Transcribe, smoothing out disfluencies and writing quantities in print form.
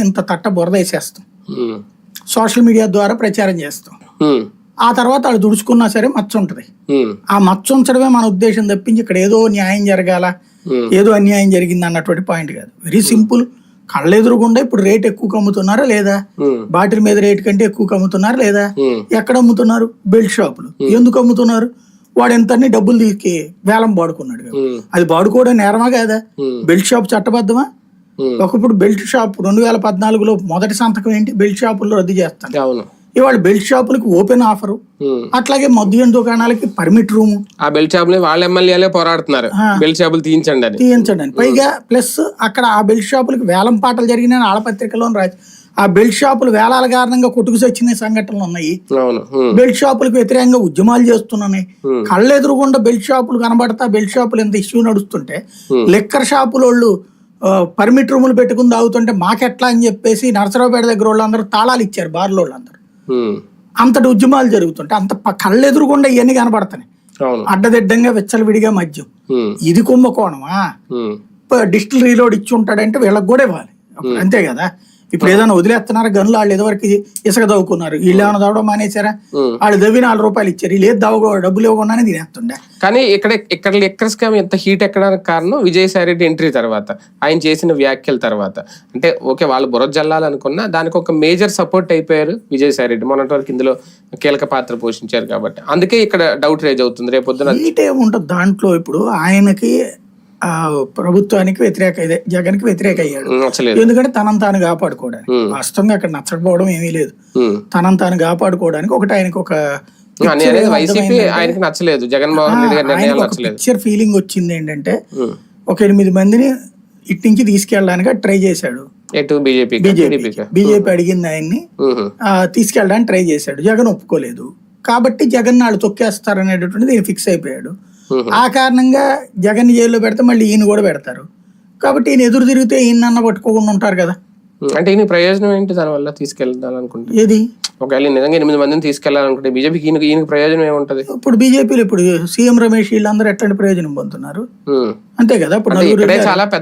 ఇంత తట్ట బురద వేసేస్తాం, సోషల్ మీడియా ద్వారా ప్రచారం చేస్తాం. ఆ తర్వాత వాళ్ళు దుడుచుకున్నా సరే మచ్చ ఉంటది. ఆ మచ్చ ఉంచడమే మన ఉద్దేశం తప్పించి ఇక్కడ ఏదో న్యాయం జరగాల, ఏదో అన్యాయం జరిగింది అన్నటువంటి పాయింట్ కాదు. Very simple. కళ్ళెదురుగుండా ఇప్పుడు రేట్ ఎక్కువ అమ్ముతున్నారా లేదా, బాటిల్ మీద రేట్ కంటే ఎక్కువ అమ్ముతున్నారా లేదా, ఎక్కడ అమ్ముతున్నారు? బెల్ట్ షాపులు. ఎందుకు అమ్ముతున్నారు? వాడు ఎంతని డబ్బులు తీసుకి వేలం పాడుకున్నాడు. అది పాడుకోవడం నేరమా కాదా? బెల్ట్ షాప్ చట్టబద్ధమా? ఒకప్పుడు బెల్ట్ షాప్ 2014లో మొదటి సంతకం ఏంటి? బెల్ట్ షాపుల్లో రద్దు చేస్తాను. ఇవాళ బెల్ట్ షాపులకి ఓపెన్ ఆఫర్, అట్లాగే మద్యం దుకాణాలకి పర్మిట్ రూమ్. ఆ బెల్ట్ షాపులు వాళ్ళ ఎమ్మెల్యేలే పోరాడుతున్నారు, బెల్ట్ షాపులు తీయించండి. పైగా ప్లస్ అక్కడ ఆ బెల్ట్ షాపులకి వేలం పాటలు జరిగిన ఆడపత్రికలో రాసి ఆ బెల్ట్ షాపులు వేలాల కారణంగా కొట్టుకు వచ్చిన సంఘటనలు ఉన్నాయి. బెల్ట్ షాపులకు వ్యతిరేకంగా ఉద్యమాలు చేస్తున్నాయి. కళ్ళెదురుగుండా బెల్ట్ షాపులు కనబడతా బెల్ట్ షాపులు ఎంత ఇష్యూ నడుస్తుంటే, లిక్కర్ షాపుల వాళ్ళు పర్మిట్ రూములు పెట్టుకుని తాగుతుంటే మాకెట్లా అని చెప్పేసి నరసరావుపేట దగ్గర వాళ్ళందరూ తాళాలు ఇచ్చారు, బార్లో వాళ్ళందరూ. అంతటి ఉద్యమాలు జరుగుతుంటే అంత కళ్ళెదురుగుండా ఇవన్నీ కనబడతాయి. అడ్డదిడ్డంగా విచ్చలవిడిగా మద్యం. ఇది కుంభకోణమా? డిస్టిలరీలో ఇచ్చి ఉంటాడంటే వీళ్ళకి కూడా ఇవ్వాలి, అంతే కదా. ఇప్పుడు ఏదైనా వదిలేస్తున్నారు గనులు, వాళ్ళు ఎదవరికి ఇసుక దవ్వుకున్నారు, వీళ్ళు ఏమైనా దవ్వడం మానేశారా? వాళ్ళు దవ్వి 4 రూపాయలు ఇచ్చారు, వీళ్ళు ఏది డబ్బులు ఇవ్వకుండానే తినేస్తుండే. కానీ ఇక్కడ లిక్కర్ స్కామ్ ఎంత హీట్ ఎక్కడానికి కారణం విజయసాయి రెడ్డి ఎంట్రీ తర్వాత, ఆయన చేసిన వ్యాఖ్యల తర్వాత. అంటే ఓకే, వాళ్ళు బురద జల్లాలనుకున్నా దానికి ఒక మేజర్ సపోర్ట్ అయిపోయారు విజయసాయి రెడ్డి. మొన్నటి వరకు ఇందులో కీలక పాత్ర పోషించారు కాబట్టి అందుకే ఇక్కడ డౌట్ రేజ్ అవుతుంది. రేపొద్దున హీట్ ఏముంటుంది దాంట్లో. ఇప్పుడు ఆయనకి ప్రభుత్వానికి వ్యతిరేక, జగన్కి వ్యతిరేక అయ్యాడు. ఎందుకంటే తనను తాను కాపాడుకోవడానికి. వాస్తవంగా అక్కడ నచ్చకపోవడం ఏమీ లేదు. తనను తాను కాపాడుకోవడానికి ఒకటి ఆయనకు ఒక నచ్చలేదు, జగన్మోహన్ రెడ్డి గారి పిక్చర్ ఫీలింగ్ వచ్చింది. ఏంటంటే ఒక 8 మందిని ఇటు నుంచి తీసుకెళ్ళడానికి ట్రై చేశాడు. బీజేపీ అడిగింది ఆయన్ని తీసుకెళ్ళడానికి ట్రై చేశాడు, జగన్ ఒప్పుకోలేదు. కాబట్టి జగన్ వాళ్ళు తొక్కేస్తారనేటటువంటిది ఈయన ఫిక్స్ అయిపోయాడు. ఆ కారణంగా జగన్ జైల్లో పెడితే మళ్ళీ ఈయన కూడా పెడతారు. కాబట్టి ఈయన ఎదురు తిరిగితే ఈయన పట్టుకోకుండా ఉంటారు కదా. అంటే ఈయన ప్రయోజనం ఏంటి దాని వల్ల తీసుకెళ్ళాలనుకుంటే? ఏది ఒకవేళ నిజంగా 8 మందిని తీసుకెళ్లాలనుకుంటే బీజేపీకి ఈయనకి ప్రయోజనం ఏముంటది? ఇప్పుడు బీజేపీలో ఇప్పుడు సీఎం రమేష్ వీళ్ళందరూ ఎట్లాంటి ప్రయోజనం పొందుతున్నారు? అంతే కదా. ఇప్పుడు చాలా పెద్ద